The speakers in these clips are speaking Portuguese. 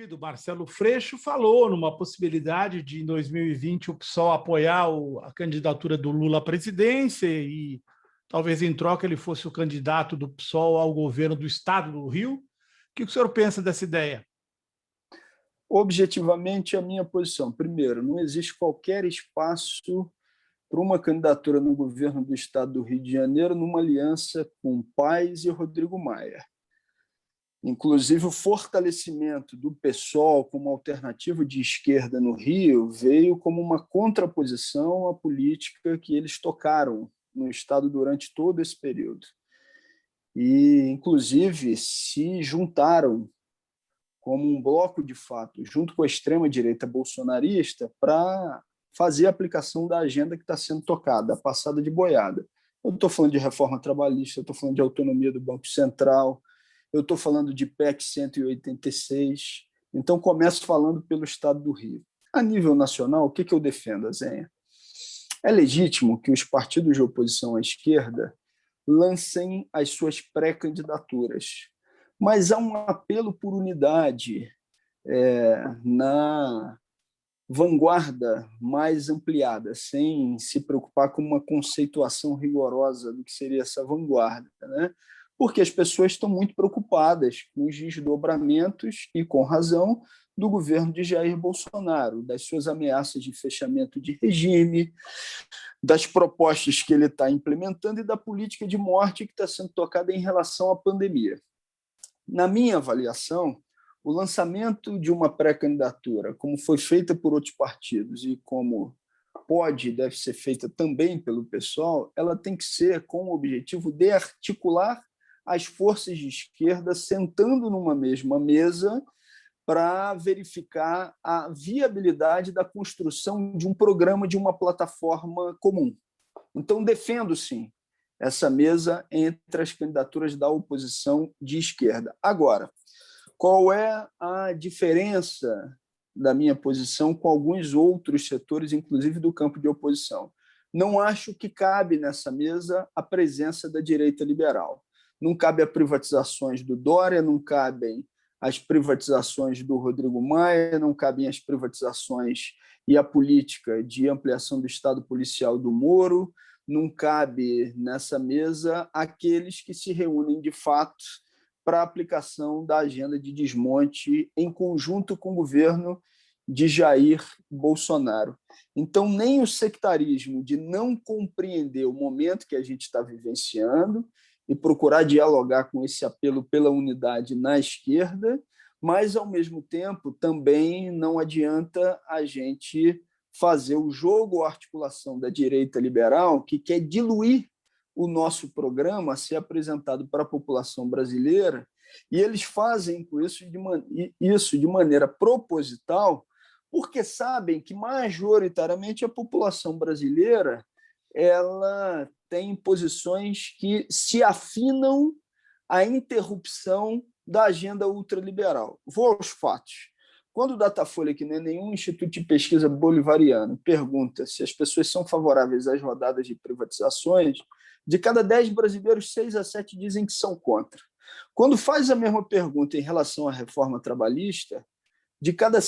partido, Marcelo Freixo, falou numa possibilidade de, em 2020, o PSOL apoiar a candidatura do Lula à presidência e talvez em troca ele fosse o candidato do PSOL ao governo do estado do Rio. O que o senhor pensa dessa ideia? Objetivamente, a minha posição. Primeiro, não existe qualquer espaço para uma candidatura no governo do estado do Rio de Janeiro numa aliança com Paes e Rodrigo Maia. Inclusive, o fortalecimento do PSOL como alternativa de esquerda no Rio veio como uma contraposição à política que eles tocaram no estado durante todo esse período. E, inclusive, se juntaram como um bloco de fato, junto com a extrema-direita bolsonarista, para fazer a aplicação da agenda que está sendo tocada, a passada de boiada. Eu estou falando de reforma trabalhista, eu estou falando de autonomia do Banco Central, eu estou falando de PEC 186. Então, começo falando pelo Estado do Rio. A nível nacional, o que eu defendo, Zenha? É legítimo que os partidos de oposição à esquerda lancem as suas pré-candidaturas, mas há um apelo por unidade na vanguarda mais ampliada, sem se preocupar com uma conceituação rigorosa do que seria essa vanguarda, né? Porque as pessoas estão muito preocupadas com os desdobramentos, e com razão, do governo de Jair Bolsonaro, das suas ameaças de fechamento de regime, das propostas que ele está implementando e da política de morte que está sendo tocada em relação à pandemia. Na minha avaliação, o lançamento de uma pré-candidatura, como foi feita por outros partidos e como pode e deve ser feita também pelo PSOL, ela tem que ser com o objetivo de articular as forças de esquerda sentando numa mesma mesa para verificar a viabilidade da construção de um programa, de uma plataforma comum. Então, defendo, sim, essa mesa entre as candidaturas da oposição de esquerda. Agora, qual é a diferença da minha posição com alguns outros setores, inclusive do campo de oposição? Não acho que cabe nessa mesa a presença da direita liberal. Não cabe as privatizações do Dória, não cabem as privatizações do Rodrigo Maia, não cabem as privatizações e a política de ampliação do Estado policial do Moro, não cabe nessa mesa aqueles que se reúnem de fato para a aplicação da agenda de desmonte em conjunto com o governo de Jair Bolsonaro. Então, nem o sectarismo de não compreender o momento que a gente está vivenciando e procurar dialogar com esse apelo pela unidade na esquerda, mas, ao mesmo tempo, também não adianta a gente fazer o jogo ou articulação da direita liberal que quer diluir o nosso programa a ser apresentado para a população brasileira, e eles fazem isso de maneira proposital, porque sabem que, majoritariamente, a população brasileira ela tem posições que se afinam à interrupção da agenda ultraliberal. Vou aos fatos. Quando o Datafolha, que não é nenhum instituto de pesquisa bolivariano, pergunta se as pessoas são favoráveis às rodadas de privatizações, de cada 10 brasileiros, 6 a 7 dizem que são contra. Quando faz a mesma pergunta em relação à reforma trabalhista, de cada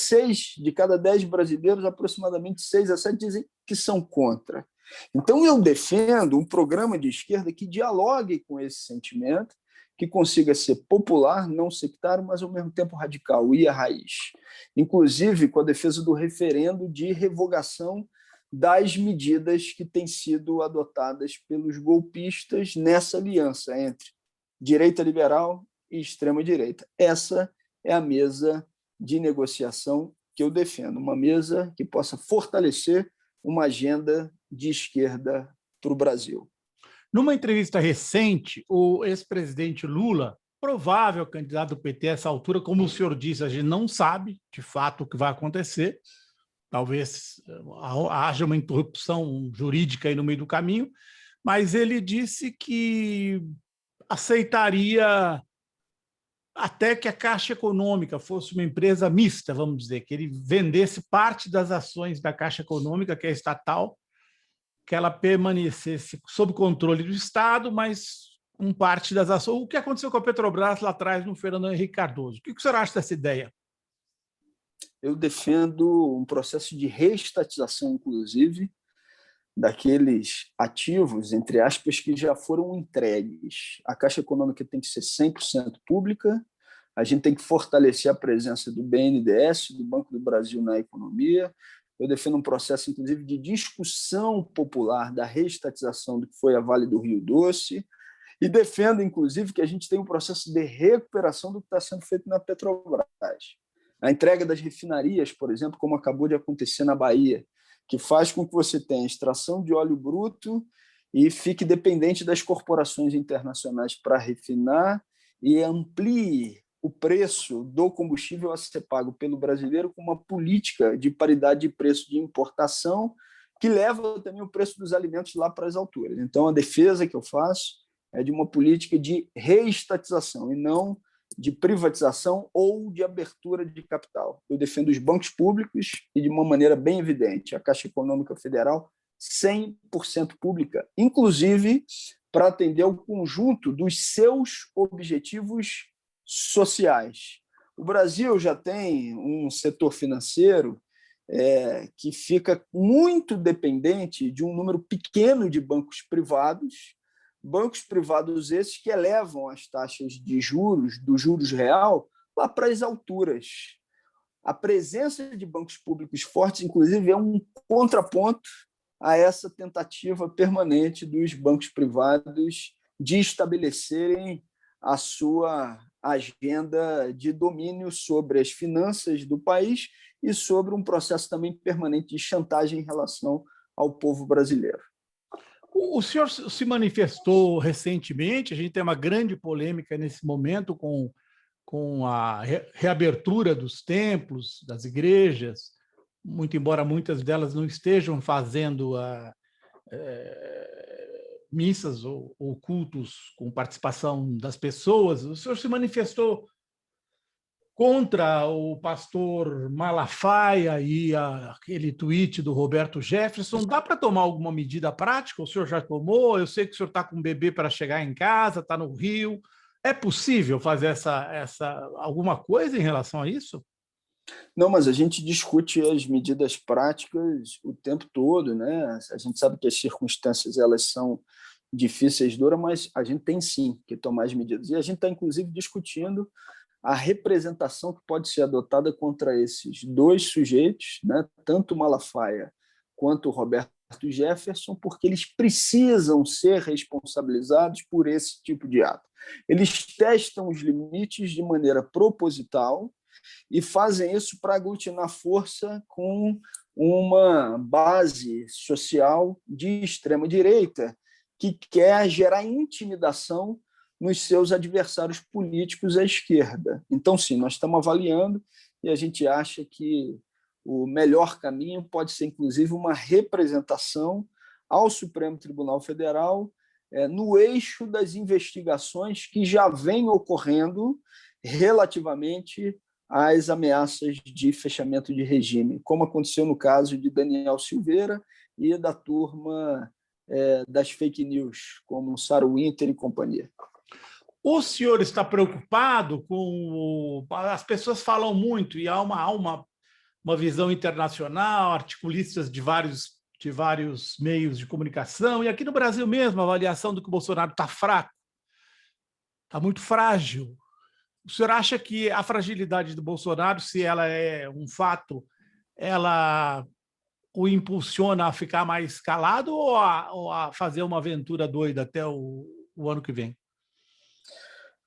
10 brasileiros, aproximadamente 6 a 7 dizem que são contra. Então, eu defendo um programa de esquerda que dialogue com esse sentimento, que consiga ser popular, não sectário, mas, ao mesmo tempo, radical, e a raiz. Inclusive, com a defesa do referendo de revogação das medidas que têm sido adotadas pelos golpistas nessa aliança entre direita liberal e extrema-direita. Essa é a mesa de negociação que eu defendo, uma mesa que possa fortalecer uma agenda de esquerda para o Brasil. Numa entrevista recente, o ex-presidente Lula, provável candidato do PT a essa altura, como o senhor disse, a gente não sabe de fato o que vai acontecer, talvez haja uma interrupção jurídica aí no meio do caminho, mas ele disse que aceitaria até que a Caixa Econômica fosse uma empresa mista, vamos dizer, que ele vendesse parte das ações da Caixa Econômica, que é estatal, que ela permanecesse sob controle do Estado, mas com parte das ações. O que aconteceu com a Petrobras lá atrás no Fernando Henrique Cardoso? O que o senhor acha dessa ideia? eu defendo um processo de reestatização, inclusive, daqueles ativos, entre aspas, que já foram entregues. A Caixa Econômica tem que ser 100% pública, a gente tem que fortalecer a presença do BNDES, do Banco do Brasil na economia. Eu defendo um processo, inclusive, de discussão popular da reestatização do que foi a Vale do Rio Doce, e defendo, inclusive, que a gente tenha um processo de recuperação do que está sendo feito na Petrobras. A entrega das refinarias, por exemplo, como acabou de acontecer na Bahia, que faz com que você tenha extração de óleo bruto e fique dependente das corporações internacionais para refinar e amplie o preço do combustível a ser pago pelo brasileiro com uma política de paridade de preço de importação que leva também o preço dos alimentos lá para as alturas. Então, a defesa que eu faço é de uma política de reestatização e não de privatização ou de abertura de capital. Eu defendo os bancos públicos e, de uma maneira bem evidente, a Caixa Econômica Federal 100% pública, inclusive para atender ao conjunto dos seus objetivos sociais. O Brasil já tem um setor financeiro que fica muito dependente de um número pequeno de bancos privados esses que elevam as taxas de juros, do juros real, lá para as alturas. A presença de bancos públicos fortes, inclusive, é um contraponto a essa tentativa permanente dos bancos privados de estabelecerem a sua agenda de domínio sobre as finanças do país e sobre um processo também permanente de chantagem em relação ao povo brasileiro. O senhor se manifestou recentemente, a gente tem uma grande polêmica nesse momento com a reabertura dos templos, das igrejas, muito embora muitas delas não estejam fazendo missas ou cultos com participação das pessoas. O senhor se manifestou contra o pastor Malafaia e aquele tweet do Roberto Jefferson. Dá para tomar alguma medida prática? O senhor já tomou? Eu sei que o senhor está com um bebê para chegar em casa, está no Rio. É possível fazer alguma coisa em relação a isso? Não, mas a gente discute as medidas práticas o tempo todo, né? A gente sabe que as circunstâncias elas são difíceis, duras, mas a gente tem sim que tomar as medidas. E a gente está, inclusive, discutindo a representação que pode ser adotada contra esses dois sujeitos, né? Tanto o Malafaia quanto o Roberto Jefferson, porque eles precisam ser responsabilizados por esse tipo de ato. Eles testam os limites de maneira proposital e fazem isso para aglutinar força com uma base social de extrema-direita que quer gerar intimidação nos seus adversários políticos à esquerda. Então, sim, nós estamos avaliando e a gente acha que o melhor caminho pode ser, inclusive, uma representação ao Supremo Tribunal Federal no eixo das investigações que já vêm ocorrendo relativamente às ameaças de fechamento de regime, como aconteceu no caso de Daniel Silveira e da turma das fake news, como Sarah Winter e companhia. O senhor está preocupado com... As pessoas falam muito e há uma visão internacional, articulistas de vários meios de comunicação, e aqui no Brasil mesmo, a avaliação do que o Bolsonaro está fraco, está muito frágil. O senhor acha que a fragilidade do Bolsonaro, se ela é um fato, ela o impulsiona a ficar mais calado ou a fazer uma aventura doida até o ano que vem?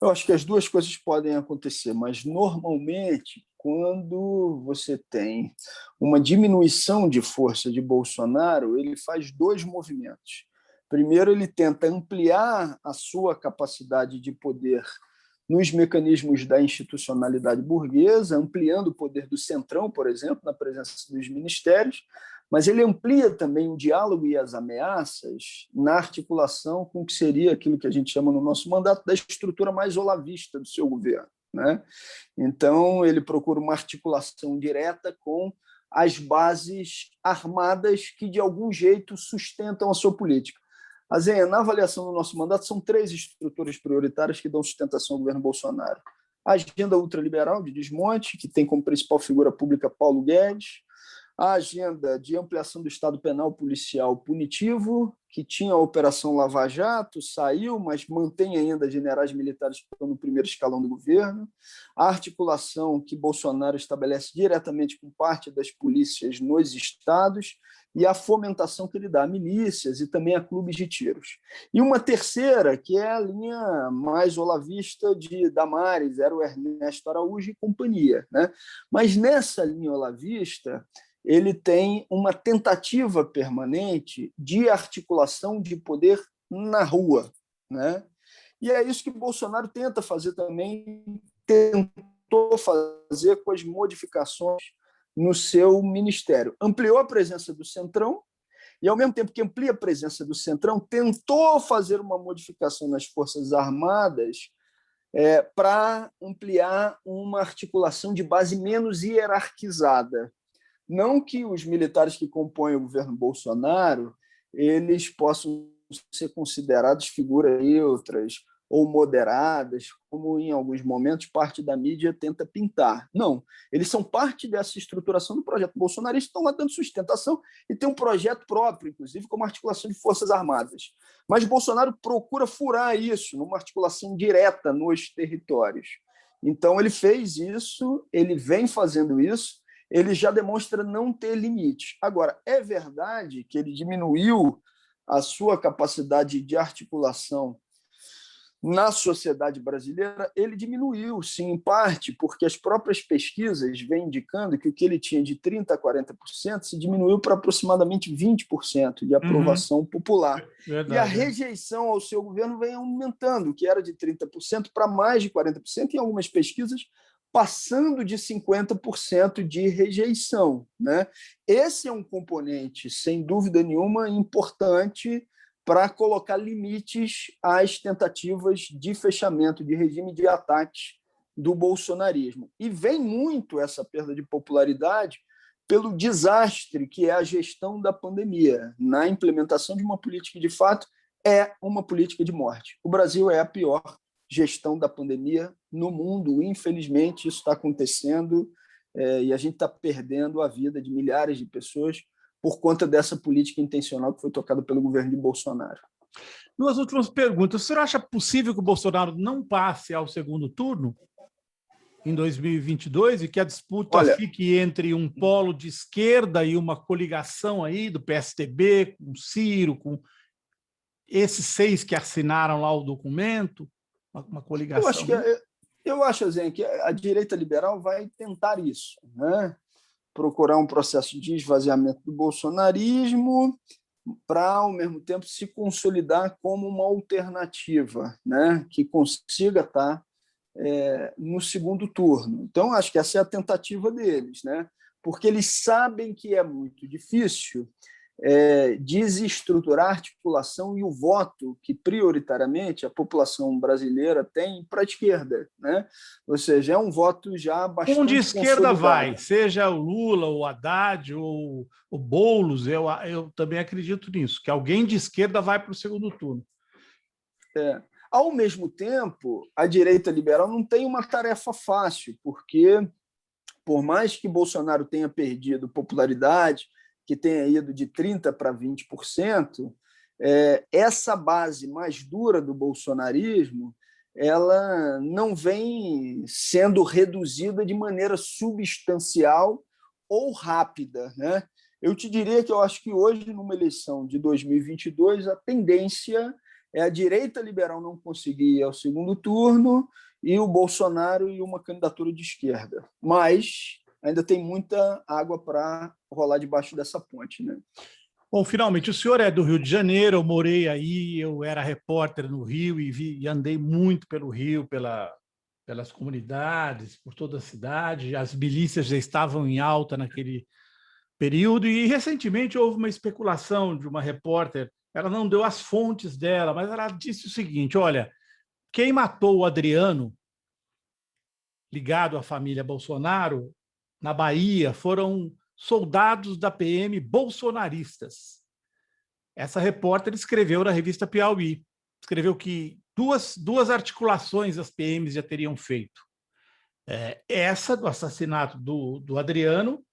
Eu acho que as duas coisas podem acontecer, mas normalmente, quando você tem uma diminuição de força de Bolsonaro, ele faz dois movimentos. Primeiro, ele tenta ampliar a sua capacidade de poder nos mecanismos da institucionalidade burguesa, ampliando o poder do Centrão, por exemplo, na presença dos ministérios, mas ele amplia também o diálogo e as ameaças na articulação com o que seria aquilo que a gente chama no nosso mandato da estrutura mais olavista do seu governo, né? Então, ele procura uma articulação direta com as bases armadas que, de algum jeito, sustentam a sua política. Na avaliação do nosso mandato, são 3 estruturas prioritárias que dão sustentação ao governo Bolsonaro. a agenda ultraliberal de desmonte, que tem como principal figura pública Paulo Guedes, a agenda de ampliação do Estado penal policial punitivo, que tinha a Operação Lava Jato, saiu, mas mantém ainda generais militares que estão no primeiro escalão do governo, a articulação que Bolsonaro estabelece diretamente com parte das polícias nos estados e a fomentação que ele dá a milícias e também a clubes de tiros. E uma terceira, que é a linha mais olavista de Damares, era o Ernesto Araújo e companhia, né? Mas nessa linha olavista, ele tem uma tentativa permanente de articulação de poder na rua, né? E é isso que Bolsonaro tenta fazer também, tentou fazer com as modificações no seu ministério. Ampliou a presença do Centrão e, ao mesmo tempo que amplia a presença do Centrão, tentou fazer uma modificação nas Forças Armadas para ampliar uma articulação de base menos hierarquizada. Não que os militares que compõem o governo Bolsonaro eles possam ser considerados figuras neutras ou moderadas, como em alguns momentos parte da mídia tenta pintar. Não, eles são parte dessa estruturação do projeto bolsonarista, estão lá dando sustentação e tem um projeto próprio, inclusive, como articulação de Forças Armadas. Mas Bolsonaro procura furar isso numa articulação direta nos territórios. Então, ele fez isso, ele vem fazendo isso, ele já demonstra não ter limite. Agora, é verdade que ele diminuiu a sua capacidade de articulação na sociedade brasileira, ele diminuiu, sim, em parte, porque as próprias pesquisas vêm indicando que o que ele tinha de 30% a 40% se diminuiu para aproximadamente 20% de aprovação popular. Verdade, e a rejeição ao seu governo vem aumentando, que era de 30% para mais de 40%, em algumas pesquisas, passando de 50% de rejeição, né? Esse é um componente, sem dúvida nenhuma, importante para colocar limites às tentativas de fechamento de regime de ataques do bolsonarismo. E vem muito essa perda de popularidade pelo desastre que é a gestão da pandemia, na implementação de uma política que, de fato, é uma política de morte. O Brasil é a pior gestão da pandemia no mundo. Infelizmente, isso está acontecendo e a gente está perdendo a vida de milhares de pessoas por conta dessa política intencional que foi tocada pelo governo de Bolsonaro. Duas últimas perguntas. O senhor acha possível que o Bolsonaro não passe ao segundo turno em 2022 e que a disputa fique entre um polo de esquerda e uma coligação aí do PSDB, com Ciro, com esses 6 que assinaram lá o documento? Uma coligação. Eu acho, Zen, que a direita liberal vai tentar isso, né? Procurar um processo de esvaziamento do bolsonarismo para, ao mesmo tempo, se consolidar como uma alternativa, né? Que consiga estar no segundo turno. Então, acho que essa é a tentativa deles, né? Porque eles sabem que é muito difícil desestruturar a articulação e o voto que, prioritariamente, a população brasileira tem para a esquerda, né? Ou seja, é um voto já bastante onde a esquerda consolidado. vai, seja o Lula, o Haddad ou o Boulos, eu também acredito nisso, que alguém de esquerda vai para o segundo turno. Ao mesmo tempo, a direita liberal não tem uma tarefa fácil, porque, por mais que Bolsonaro tenha perdido popularidade, que tenha ido de 30% para 20%, essa base mais dura do bolsonarismo ela não vem sendo reduzida de maneira substancial ou rápida, né? Eu te diria que eu acho que hoje, numa eleição de 2022, a tendência é a direita liberal não conseguir ir ao segundo turno e o Bolsonaro e uma candidatura de esquerda. Mas ainda tem muita água para rolar debaixo dessa ponte, né? Bom, finalmente, o senhor é do Rio de Janeiro, eu morei aí, eu era repórter no Rio e andei muito pelo Rio, pelas comunidades, por toda a cidade, as milícias já estavam em alta naquele período e, recentemente, houve uma especulação de uma repórter, ela não deu as fontes dela, mas ela disse o seguinte, olha, quem matou o Adriano, ligado à família Bolsonaro, na Bahia, foram soldados da PM bolsonaristas. Essa repórter escreveu na revista Piauí, escreveu que duas articulações as PMs já teriam feito. Essa do assassinato do Adriano,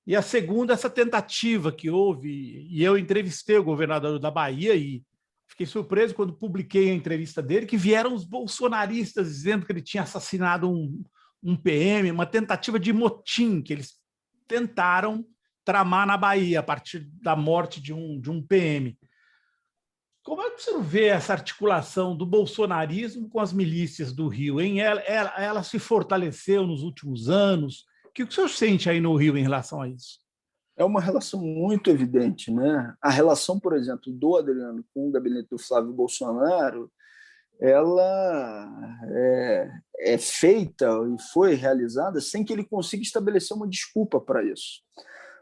e a segunda, essa tentativa que houve, e eu entrevistei o governador da Bahia e fiquei surpreso quando publiquei a entrevista dele, que vieram os bolsonaristas dizendo que ele tinha assassinado um PM, uma tentativa de motim que eles tentaram tramar na Bahia a partir da morte de um PM. Como é que você vê essa articulação do bolsonarismo com as milícias do Rio, hein? Ela se fortaleceu nos últimos anos. O que o senhor sente aí no Rio em relação a isso? É uma relação muito evidente, né? A relação, por exemplo, do Adriano com o gabinete do Flávio Bolsonaro, ela é feita e foi realizada sem que ele consiga estabelecer uma desculpa para isso.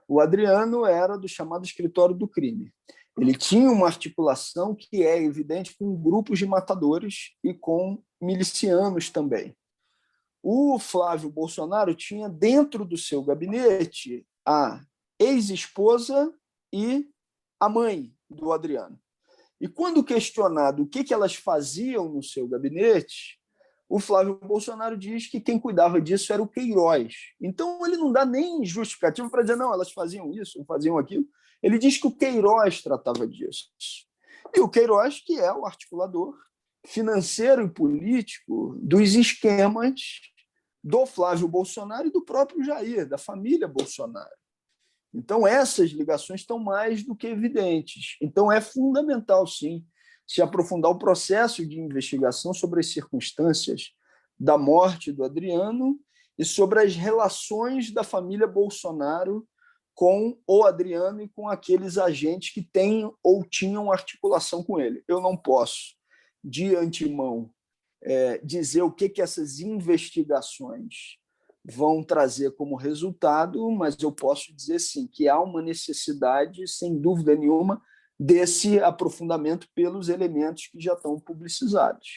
O Adriano era do chamado escritório do crime. Ele tinha uma articulação que é evidente com grupos de matadores e com milicianos também. O Flávio Bolsonaro tinha dentro do seu gabinete a ex-esposa e a mãe do Adriano. E quando questionado o que elas faziam no seu gabinete, o Flávio Bolsonaro diz que quem cuidava disso era o Queiroz. Então, ele não dá nem justificativo para dizer, não, elas faziam isso, faziam aquilo. Ele diz que o Queiroz tratava disso. E o Queiroz, que é o articulador financeiro e político dos esquemas do Flávio Bolsonaro e do próprio Jair, da família Bolsonaro. Então, essas ligações estão mais do que evidentes. Então, é fundamental, sim, se aprofundar o processo de investigação sobre as circunstâncias da morte do Adriano e sobre as relações da família Bolsonaro com o Adriano e com aqueles agentes que têm ou tinham articulação com ele. Eu não posso, de antemão, dizer o que essas investigações vão trazer como resultado, mas eu posso dizer, sim, que há uma necessidade, sem dúvida nenhuma, desse aprofundamento pelos elementos que já estão publicizados.